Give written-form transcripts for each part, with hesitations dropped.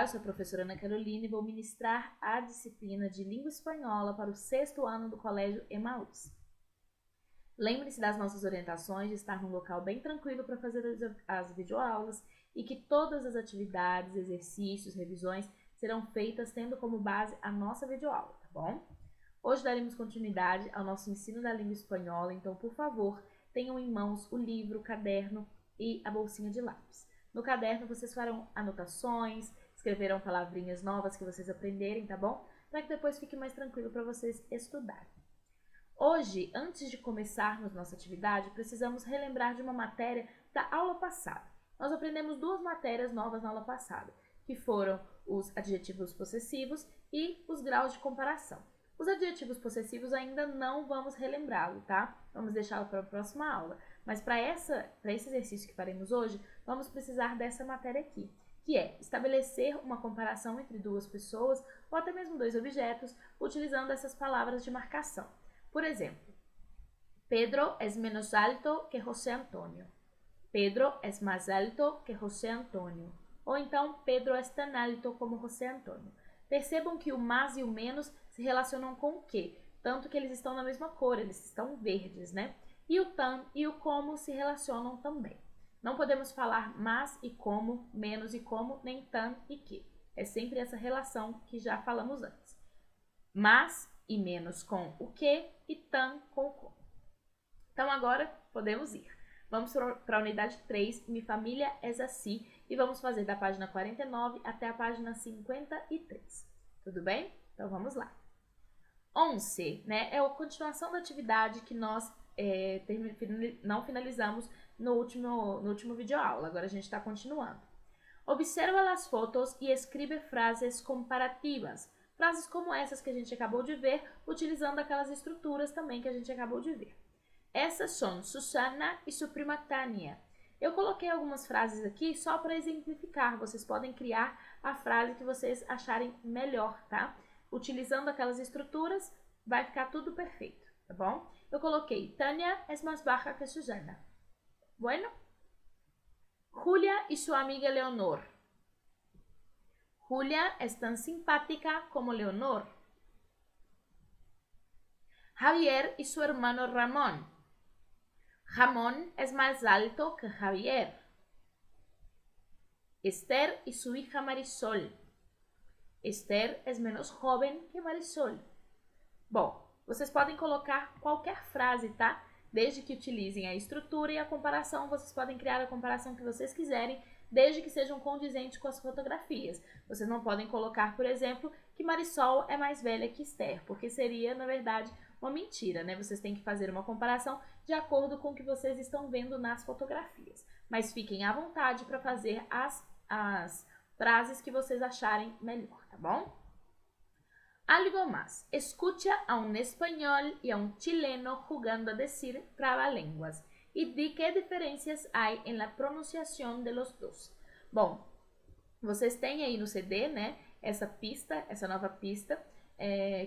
eu sou a professora Ana Carolina e vou ministrar a disciplina de Língua Espanhola para o 6º ano do Colégio Emaús. Lembre-se das nossas orientações, de estar num local bem tranquilo para fazer as videoaulas e que todas as atividades, exercícios, revisões serão feitas tendo como base a nossa videoaula, tá bom? Hoje daremos continuidade ao nosso ensino da língua espanhola, então, por favor, tenham em mãos o livro, o caderno e a bolsinha de lápis. No caderno vocês farão anotações, escreverão palavrinhas novas que vocês aprenderem, tá bom? Para que depois fique mais tranquilo para vocês estudarem. Hoje, antes de começarmos nossa atividade, precisamos relembrar de uma matéria da aula passada. Nós aprendemos 2 matérias novas na aula passada, que foram os adjetivos possessivos e os graus de comparação. Os adjetivos possessivos ainda não vamos relembrá-lo, tá? Vamos deixá-lo para a próxima aula. Mas para esse exercício que faremos hoje, vamos precisar dessa matéria aqui, que é estabelecer uma comparação entre 2 pessoas ou até mesmo 2 objetos, utilizando essas palavras de marcação. Por exemplo, Pedro es menos alto que José Antonio. Pedro es más alto que José Antonio. Ou então, Pedro es tan alto como José Antonio. Percebam que o mais e o menos se relacionam com o que? Tanto que eles estão na mesma cor, eles estão verdes, né? E o tan e o como se relacionam também. Não podemos falar mais e como, menos e como, nem tan e que. É sempre essa relação que já falamos antes. Mais e menos com o que e tan com o como. Então agora podemos ir. Vamos para a unidade 3, Mi família es así, e vamos fazer da página 49 até a página 53. Tudo bem? Então vamos lá. 11, né, é a continuação da atividade que nós não finalizamos no último videoaula. Agora a gente está continuando. Observa as fotos e escreve frases comparativas. Frases como essas que a gente acabou de ver, utilizando aquelas estruturas também que a gente acabou de ver. Essas são Susana e sua prima Tânia. Eu coloquei algumas frases aqui só para exemplificar. Vocês podem criar a frase que vocês acharem melhor, tá? Utilizando aquelas estruturas, vai ficar tudo perfeito, tá bom? Eu coloquei Tânia es más baja que Susana. Bueno? Julia y su amiga Leonor. Julia es tan simpática como Leonor. Javier y su hermano Ramón. Ramón es más alto que Javier. Esther y su hija Marisol. Esther es menos joven que Marisol. Bom, vocês podem colocar qualquer frase, tá? Desde que utilizem a estrutura e a comparação, vocês podem criar a comparação que vocês quiserem, desde que sejam condizentes com as fotografias. Vocês não podem colocar, por exemplo, que Marisol é mais velha que Esther, porque seria, na verdade, uma mentira, né? Vocês têm que fazer uma comparação de acordo com o que vocês estão vendo nas fotografias. Mas fiquem à vontade para fazer as frases que vocês acharem melhor, tá bom? Algo más. Escucha a un español y a un chileno jugando a decir trabalínguas y di qué diferencias hay en la pronunciación de los dos. Bom, vocês têm aí no CD, né, essa nova pista,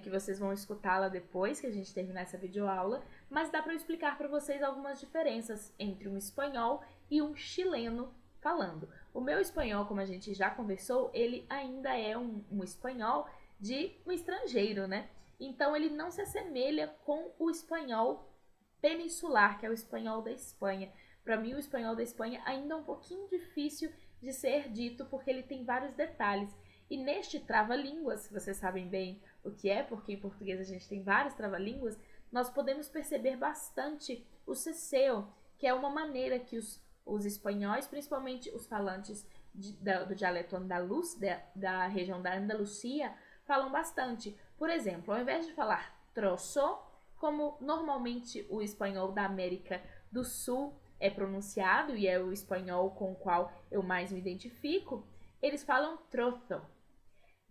que vocês vão escutá-la depois que a gente terminar essa videoaula, mas dá para eu explicar para vocês algumas diferenças entre um espanhol e um chileno falando. O meu espanhol, como a gente já conversou, ele ainda é um espanhol de um estrangeiro, né? Então ele não se assemelha com o espanhol peninsular, que é o espanhol da Espanha. Para mim, o espanhol da Espanha ainda é um pouquinho difícil de ser dito, porque ele tem vários detalhes. E neste trava-línguas, vocês sabem bem o que é, porque em português a gente tem vários trava-línguas, nós podemos perceber bastante o cesseo, que é uma maneira que os espanhóis, principalmente os falantes do dialeto andaluz, da região da Andalucia, falam bastante. Por exemplo, ao invés de falar troço, como normalmente o espanhol da América do Sul é pronunciado, e é o espanhol com o qual eu mais me identifico, eles falam trozo.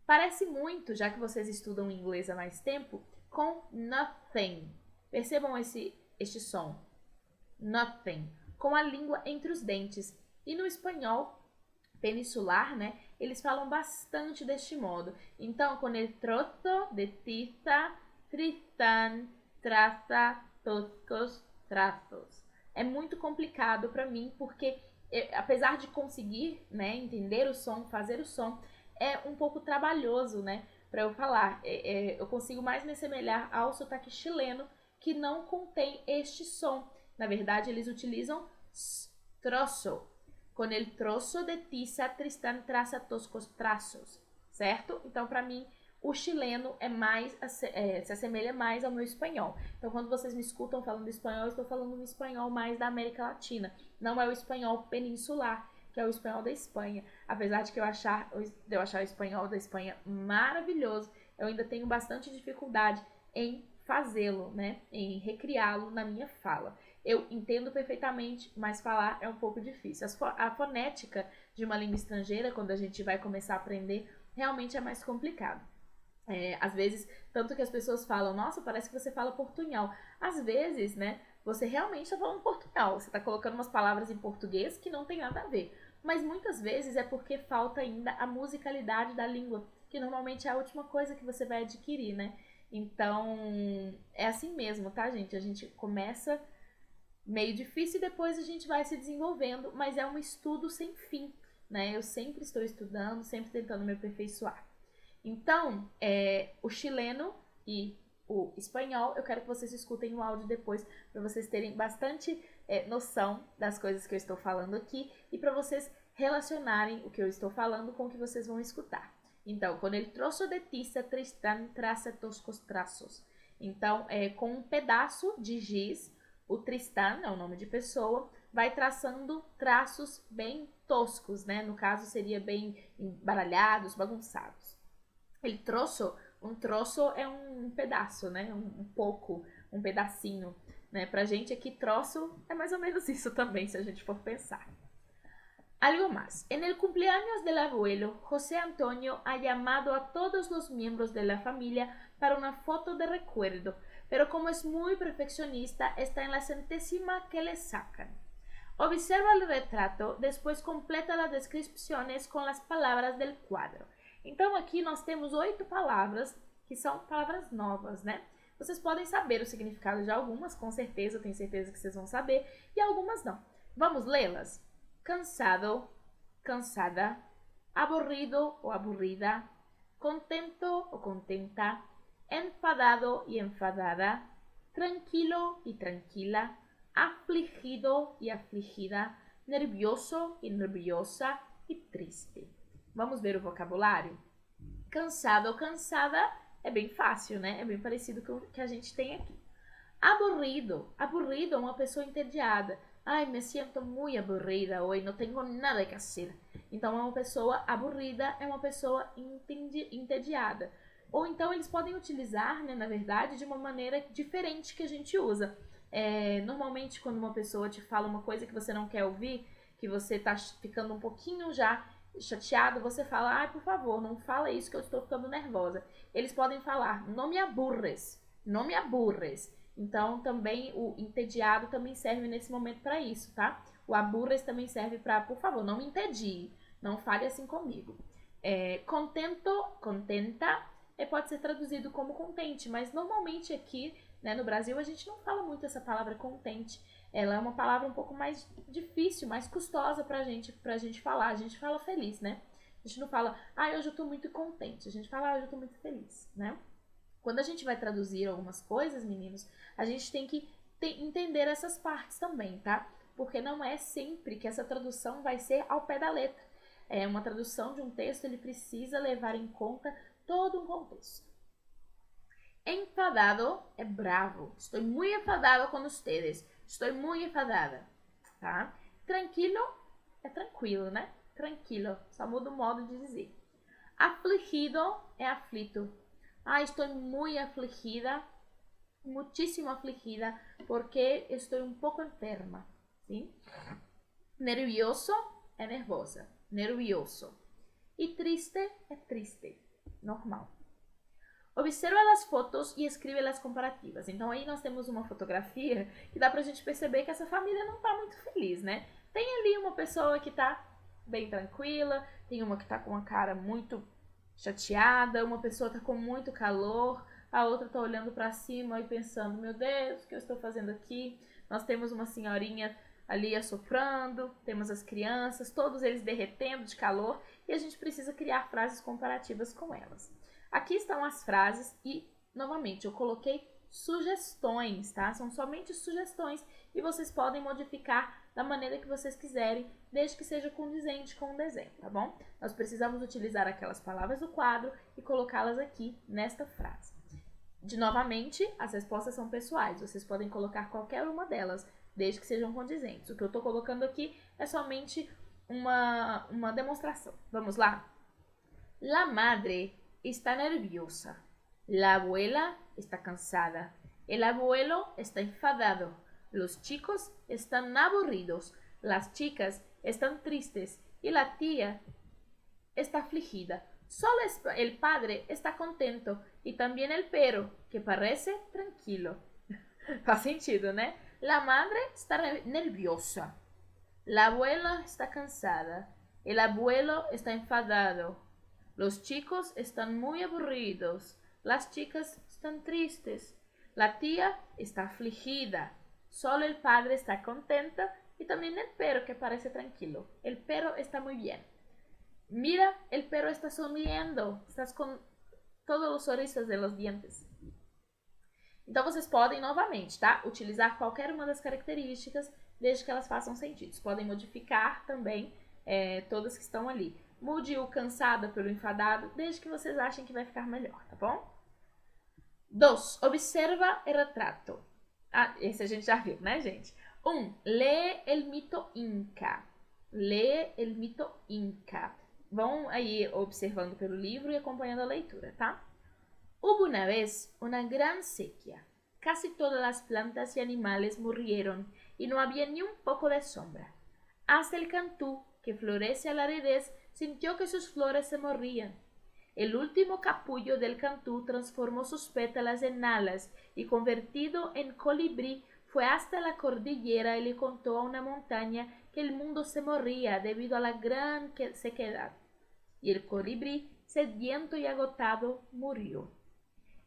Parece muito, já que vocês estudam inglês há mais tempo, com nothing. Percebam este som. Nothing. Com a língua entre os dentes. E no espanhol peninsular, né, eles falam bastante deste modo. Então, com el trozo de tiza, tristan, traza, toscos, trazos. É muito complicado para mim, porque apesar de conseguir, né, entender o som, fazer o som, é um pouco trabalhoso, né, para eu falar. Eu consigo mais me assemelhar ao sotaque chileno, que não contém este som. Na verdade, eles utilizam troço. Com el troço de tiza, Tristán traça toscos traços, certo? Então, para mim, o chileno se assemelha mais ao meu espanhol. Então, quando vocês me escutam falando espanhol, eu estou falando um espanhol mais da América Latina. Não é o espanhol peninsular, que é o espanhol da Espanha. Apesar de eu achar o espanhol da Espanha maravilhoso, eu ainda tenho bastante dificuldade em fazê-lo, né? Em recriá-lo na minha fala. Eu entendo perfeitamente, mas falar é um pouco difícil. A fonética de uma língua estrangeira, quando a gente vai começar a aprender, realmente é mais complicado. Às vezes, tanto que as pessoas falam, nossa, parece que você fala portunhol. Às vezes, né, você realmente está falando portunhol. Você está colocando umas palavras em português que não tem nada a ver. Mas muitas vezes é porque falta ainda a musicalidade da língua, que normalmente é a última coisa que você vai adquirir, né? Então, é assim mesmo, tá, gente? A gente começa meio difícil e depois a gente vai se desenvolvendo, mas é um estudo sem fim, né? Eu sempre estou estudando, sempre tentando me aperfeiçoar. Então, o chileno e o espanhol, eu quero que vocês escutem o áudio depois, para vocês terem bastante noção das coisas que eu estou falando aqui e para vocês relacionarem o que eu estou falando com o que vocês vão escutar. Então, com el troço de tiza, Tristán traça toscos traços. Então, com um pedaço de giz, o Tristán, é o nome de pessoa, vai traçando traços bem toscos, né? No caso, seria bem embaralhados, bagunçados. El troço, um troço é um pedaço, né? Um pedacinho, né? Pra gente aqui, troço é mais ou menos isso também, se a gente for pensar. Algo más. En el cumpleaños del abuelo, José Antonio ha llamado a todos los miembros de la familia para una foto de recuerdo, pero como es muy perfeccionista, está en la 100ª que le sacan. Observa el retrato, después completa las descripciones con las palabras del quadro. Então, aqui nós temos 8 palavras, que são palavras novas, né? Vocês podem saber o significado de algumas, com certeza, eu tenho certeza que vocês vão saber, e algumas não. Vamos lê-las? Cansado, cansada, aburrido o aburrida, contento o contenta, enfadado y enfadada, tranquilo y tranquila, afligido y afligida, nervioso y nerviosa y triste. Vamos ver o vocabulário? Cansado ou cansada é bem fácil, né? É bem parecido com o que a gente tem aqui. Aburrido. Aburrido é uma pessoa entediada. Ai, me siento muy aburrida hoje, não tenho nada que fazer. Então, é uma pessoa aburrida, é uma pessoa entediada. Ou então, eles podem utilizar, né, na verdade, de uma maneira diferente que a gente usa. Normalmente, quando uma pessoa te fala uma coisa que você não quer ouvir, que você tá ficando um pouquinho já chateado, você fala, ai, por favor, não fala isso que eu estou ficando nervosa. Eles podem falar, não me aburres, não me aburres. Então, também o entediado também serve nesse momento para isso, tá? O aburres também serve para, por favor, não me entedie, não fale assim comigo. Contento, contenta, pode ser traduzido como contente, mas normalmente aqui, né, no Brasil, a gente não fala muito essa palavra contente. Ela é uma palavra um pouco mais difícil, mais custosa pra gente falar. A gente fala feliz, né? A gente não fala, hoje eu tô muito contente. A gente fala, hoje eu tô muito feliz, né? Quando a gente vai traduzir algumas coisas, meninos, a gente tem que entender essas partes também, tá? Porque não é sempre que essa tradução vai ser ao pé da letra. Uma tradução de um texto, ele precisa levar em conta todo um contexto. Enfadado é bravo. Estou muito enfadado com vocês. Estou muito enfadada, tá? Tranquilo é tranquilo, né? Tranquilo, só muda o modo de dizer. Afligido é aflito. Estou muito afligida, muchísimo afligida, porque estou um pouco enferma, sim? Nervioso é nervosa, nervioso. E triste é triste, normal. Observa as fotos e escreve as comparativas. Então, aí nós temos uma fotografia que dá pra gente perceber que essa família não tá muito feliz, né? Tem ali uma pessoa que tá bem tranquila, tem uma que tá com a cara muito chateada, uma pessoa tá com muito calor, a outra tá olhando pra cima e pensando, meu Deus, o que eu estou fazendo aqui? Nós temos uma senhorinha ali assoprando, temos as crianças, todos eles derretendo de calor, e a gente precisa criar frases comparativas com elas. Aqui estão as frases e, novamente, eu coloquei sugestões, tá? São somente sugestões e vocês podem modificar da maneira que vocês quiserem, desde que seja condizente com o desenho, tá bom? Nós precisamos utilizar aquelas palavras do quadro e colocá-las aqui nesta frase. Novamente, as respostas são pessoais, vocês podem colocar qualquer uma delas, desde que sejam condizentes. O que eu estou colocando aqui é somente uma demonstração. Vamos lá? La madre está nerviosa. La abuela está cansada. El abuelo está enfadado. Los chicos están aburridos. Las chicas están tristes. Y la tía está afligida. Solo el padre está contento. Y también el perro, que parece tranquilo. Faz sentido, né? La madre está nerviosa. La abuela está cansada. El abuelo está enfadado. Los chicos están muy aburridos. Las chicas están tristes. La tía está afligida. Solo el padre está contento y también el perro que parece tranquilo. El perro está muy bien. Mira, el perro está sonriendo. Estás com todos os sorrisos de los dientes. Então, vocês podem, novamente, tá? Utilizar qualquer uma das características, desde que elas façam sentido. Vocês podem modificar também todas que estão ali. Mude o cansada pelo enfadado, desde que vocês achem que vai ficar melhor, tá bom? 2. Observa el retrato. Ah, esse a gente já viu, né, gente? 1. Lee el mito inca. Lee el mito inca. Vão aí observando pelo livro e acompanhando a leitura, tá? Hubo una vez una gran sequía. Casi todas las plantas y animales murieron y no había ni un poco de sombra. Hasta el cantú, que florece a la aridez, sintió que sus flores se morían. El último capullo del cantú transformó sus pétalas en alas y, convertido en colibrí, fue hasta la cordillera y le contó a una montaña que el mundo se moría debido a la gran sequedad. Y el colibrí, sediento y agotado, murió.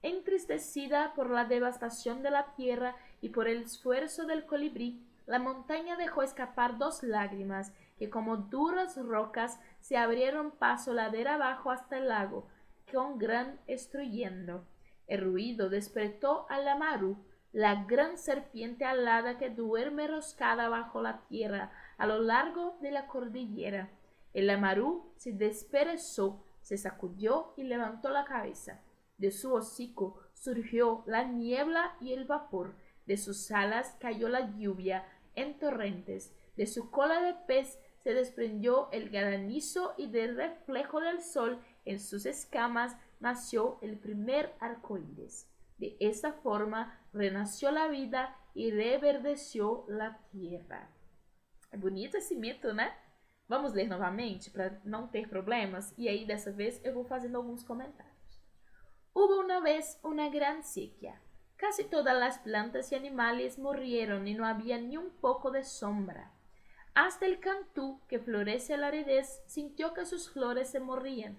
Entristecida por la devastación de la tierra y por el esfuerzo del colibrí, la montaña dejó escapar 2 lágrimas que como duras rocas se abrieron paso ladera abajo hasta el lago, con gran estruendo. El ruido despertó a la Maru, la gran serpiente alada que duerme roscada bajo la tierra a lo largo de la cordillera. El Amaru se desperezó, se sacudió y levantó la cabeza. De su hocico surgió la niebla y el vapor, de sus alas cayó la lluvia en torrentes, de su cola de pez se desprendió el granizo y del reflejo del sol en sus escamas nació el primer arcoíris. De esta forma renació la vida y reverdeció la tierra. É bonito esse mito, né? Vamos ler novamente para não ter problemas e aí dessa vez eu vou fazendo alguns comentários. Hubo una vez una gran sequía. Casi todas las plantas y animales murieron y no había ni un poco de sombra. Hasta el cantú, que florece a la aridez, sintió que sus flores se morían.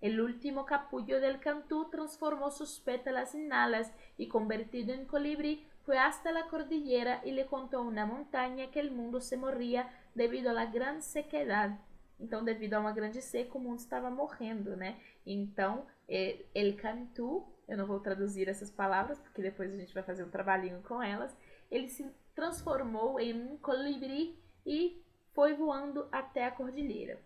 El último capullo del cantú transformó sus pétalas en alas y, convertido en colibrí, fue hasta la cordillera y le contó a una montaña que el mundo se moría devido a la gran sequedad. Então, devido a uma grande seca, o mundo estava morrendo, né? Então, el cantú, eu não vou traduzir essas palavras, porque depois a gente vai fazer um trabalhinho com elas, ele se transformou em um colibrí e foi voando até a cordilheira.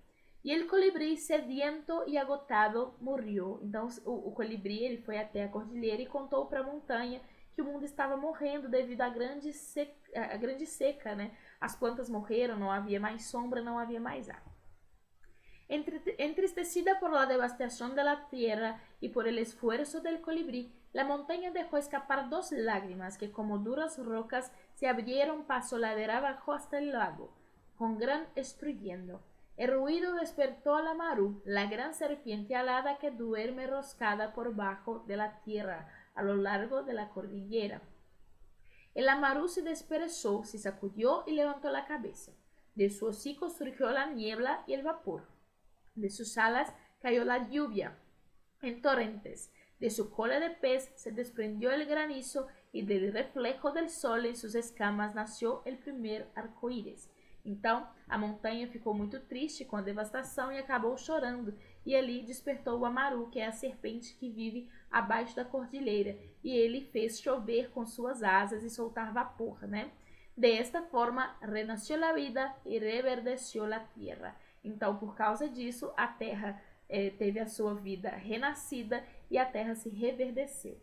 E el colibrí, sediento e agotado, morreu. Então, o colibrí ele foi até a cordilheira e contou para a montanha que o mundo estava morrendo devido à grande seca, né? As plantas morreram, não havia mais sombra, não havia mais água. Entristecida por la devastación de la tierra y por el esfuerzo del colibrí, la montaña dejó escapar 2 lágrimas que como duras rocas se abrieron paso ladera abajo hasta el lago, con gran estruendo. El ruido despertó a la Maru, la gran serpiente alada que duerme roscada por bajo de la tierra a lo largo de la cordillera. El Amaru se desperezó, se sacudió y levantó la cabeza. De su hocico surgió la niebla y el vapor. De sus alas cayó la lluvia en torrentes. De su cola de pez se desprendió el granizo y del reflejo del sol en sus escamas nació el primer arcoíris. Então, a montanha ficou muito triste com a devastação e acabou chorando, e ali despertou o Amaru, que é a serpente que vive abaixo da cordilheira, e ele fez chover com suas asas e soltar vapor, né? De esta forma, renació la vida e reverdeció la tierra. Então, por causa disso, a terra teve a sua vida renascida e a terra se reverdeceu.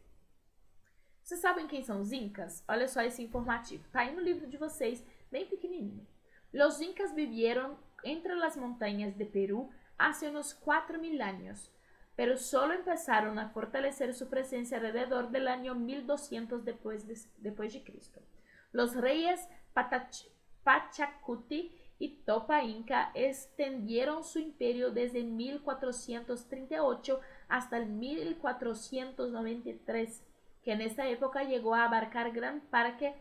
Vocês sabem quem são os Incas? Olha só esse informativo. Tá aí no livro de vocês, bem pequenininho. Los Incas vivieron entre las montañas de Perú hace unos 4.000 años, pero solo empezaron a fortalecer su presencia alrededor del año 1200 después de Cristo. Los reyes Pachacuti y Topa Inca extendieron su imperio desde 1438 hasta el 1493, que en esta época llegó a abarcar gran parte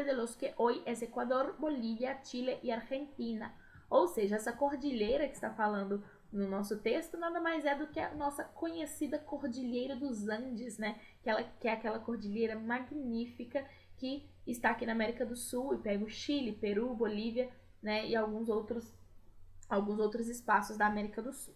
de los que hoy es Equador, Bolívia, Chile e Argentina. Ou seja, essa cordilheira que está falando no nosso texto nada mais é do que a nossa conhecida Cordilheira dos Andes, né? Que é aquela cordilheira magnífica que está aqui na América do Sul e pega o Chile, Peru, Bolívia, né? E alguns outros espaços da América do Sul.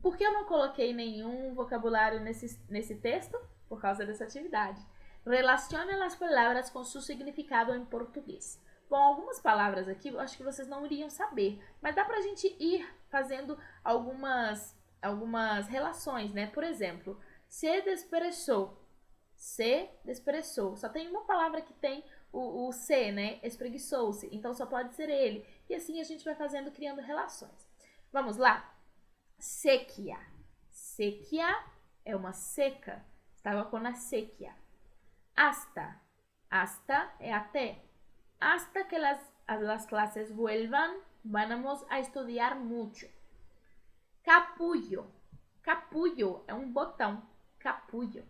Por que eu não coloquei nenhum vocabulário nesse texto? Por causa dessa atividade. Relacione as palavras com seu significado em português. Bom, algumas palavras aqui eu acho que vocês não iriam saber, mas dá pra gente ir fazendo algumas relações, né? Por exemplo, se desperezou. Se desperezou. Só tem uma palavra que tem o se, né? Espreguiçou-se. Então só pode ser ele. E assim a gente vai fazendo, criando relações. Vamos lá? Sequia. Sequia é uma seca. Estava com a sequia. Hasta. Hasta é até. Hasta que las clases vuelvan, vamos a estudiar mucho. Capullo. Capullo é um botão. Capullo.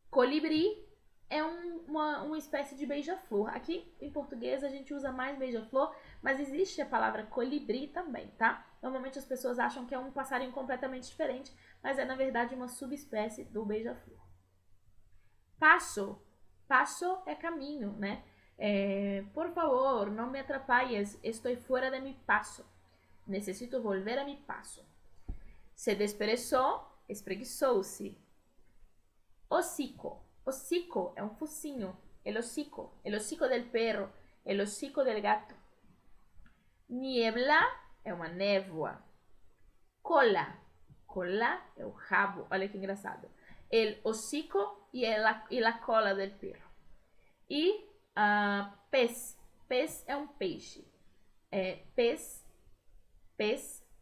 Colibri é uma espécie de beija-flor. Aqui em português a gente usa mais beija-flor, mas existe a palavra colibri também, tá? Normalmente as pessoas acham que é um passarinho completamente diferente, mas é na verdade uma subespécie do beija-flor. Passo. Passo é caminho, né? Por favor, não me atrapalhes, estou fora de mi passo. Necessito volver a mi passo. Se desperezou, espreguiçou-se. Hocico. Hocico é um focinho. El hocico del perro, el hocico del gato. Niebla é uma névoa. Cola. Cola é o rabo. Olha que engraçado. El hocico y la cola del perro. E pez. Pez é um peixe. Pez,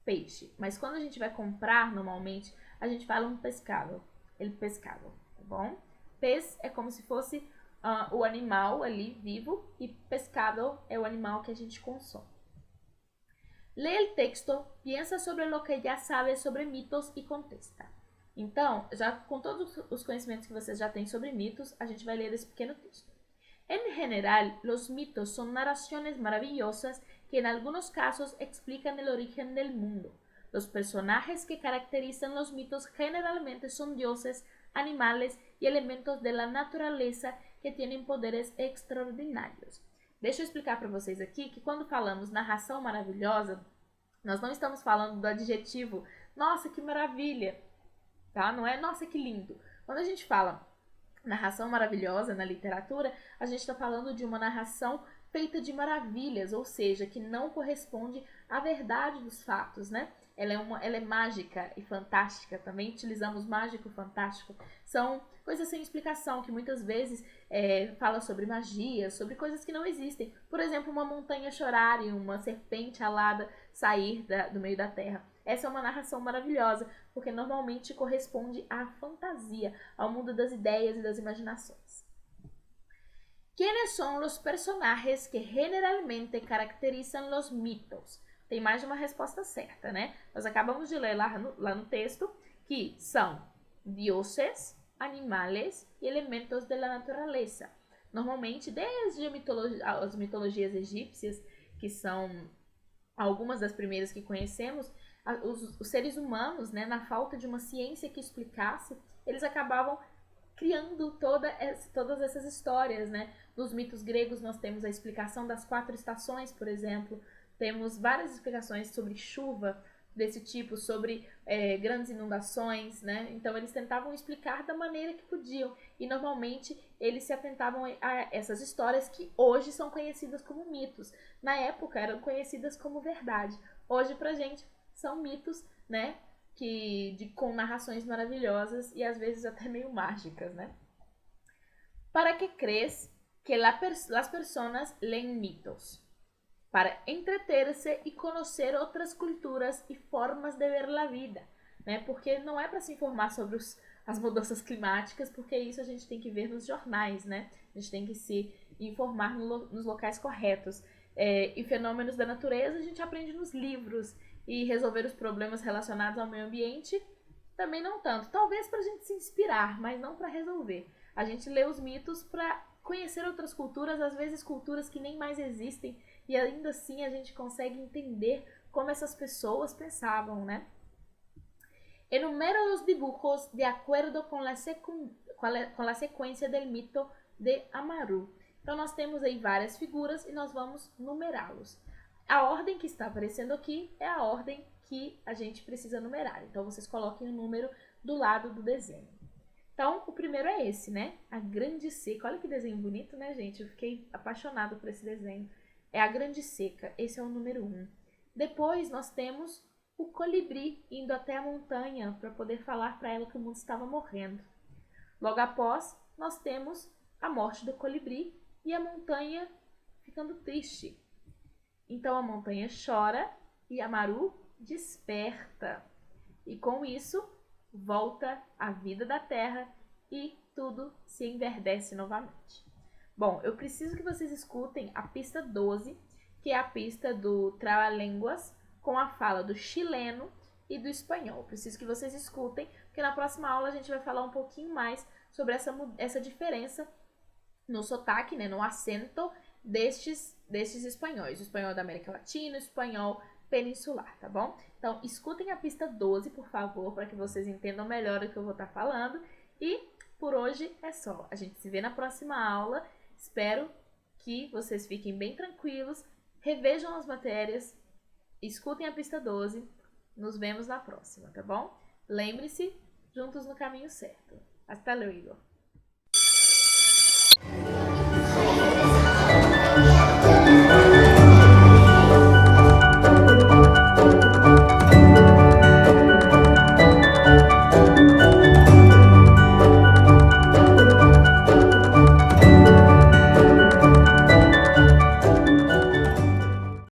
peixe. Mas quando a gente vai comprar, normalmente, a gente fala um pescado. El pescado, tá bom? Pez é como se fosse o animal ali vivo e pescado é o animal que a gente consome. Lê o texto, piensa sobre lo que já sabe sobre mitos e contesta. Então, já com todos os conhecimentos que vocês já têm sobre mitos, a gente vai ler esse pequeno texto. En general, los mitos son narraciones maravillosas que en algunos casos explican el origen del mundo. Los personajes que caracterizan los mitos generalmente son dioses, animales y elementos de la naturaleza que tienen poderes extraordinários. Deixa eu explicar para vocês aqui que quando falamos narração maravilhosa, nós não estamos falando do adjetivo nossa, que maravilha, tá? Não é nossa, que lindo. Quando a gente fala narração maravilhosa na literatura, a gente está falando de uma narração feita de maravilhas, ou seja, que não corresponde à verdade dos fatos, né? Ela é mágica e fantástica, também utilizamos mágico e fantástico. São coisas sem explicação, que muitas vezes fala sobre magia, sobre coisas que não existem. Por exemplo, uma montanha chorar e uma serpente alada sair do meio da terra. Essa é uma narração maravilhosa, porque normalmente corresponde à fantasia, ao mundo das ideias e das imaginações. ¿Quiénes son los personajes que generalmente caracterizan los mitos? Tem mais de uma resposta certa, né? Nós acabamos de ler lá no texto que são dioses, animales e elementos da natureza. Normalmente, desde as mitologias egípcias, que são algumas das primeiras que conhecemos, os seres humanos, né, na falta de uma ciência que explicasse, eles acabavam criando todas essas histórias, né? Nos mitos gregos nós temos a explicação das 4 estações, por exemplo. Temos várias explicações sobre chuva desse tipo, sobre grandes inundações, né? Então eles tentavam explicar da maneira que podiam. E normalmente eles se atentavam a essas histórias que hoje são conhecidas como mitos. Na época eram conhecidas como verdade. Hoje pra gente são mitos, né? Com narrações maravilhosas e às vezes até meio mágicas, né? ¿Para qué crees que las personas leen mitos? Para entreter-se e conhecer outras culturas e formas de ver a vida, né? Porque não é para se informar sobre as mudanças climáticas, porque isso a gente tem que ver nos jornais, né? A gente tem que se informar nos locais corretos. E fenômenos da natureza a gente aprende nos livros, e resolver os problemas relacionados ao meio ambiente também não tanto. Talvez para a gente se inspirar, mas não para resolver. A gente lê os mitos para conhecer outras culturas, às vezes culturas que nem mais existem, e ainda assim a gente consegue entender como essas pessoas pensavam, né? Enumera los dibujos de acuerdo com la sequência del mito de Amaru. Então nós temos aí várias figuras e nós vamos numerá-los. A ordem que está aparecendo aqui é a ordem que a gente precisa numerar. Então vocês coloquem o número do lado do desenho. Então, o primeiro é esse, né? A Grande Seca. Olha que desenho bonito, né, gente? Eu fiquei apaixonada por esse desenho. É a Grande Seca. Esse é o número 1. Depois, nós temos o colibri indo até a montanha para poder falar para ela que o mundo estava morrendo. Logo após, nós temos a morte do colibri e a montanha ficando triste. Então, a montanha chora e Amaru desperta. E com isso, volta a vida da terra e tudo se enverdece novamente. Bom, eu preciso que vocês escutem a pista 12, que é a pista do Trava-Línguas, com a fala do chileno e do espanhol. Preciso que vocês escutem, porque na próxima aula a gente vai falar um pouquinho mais sobre essa diferença no sotaque, né, no acento destes espanhóis. O espanhol da América Latina, o espanhol peninsular, tá bom? Então, escutem a pista 12, por favor, para que vocês entendam melhor o que eu vou estar falando. E por hoje é só. A gente se vê na próxima aula. Espero que vocês fiquem bem tranquilos, revejam as matérias, escutem a pista 12. Nos vemos na próxima, tá bom? Lembre-se, juntos no caminho certo. Hasta luego!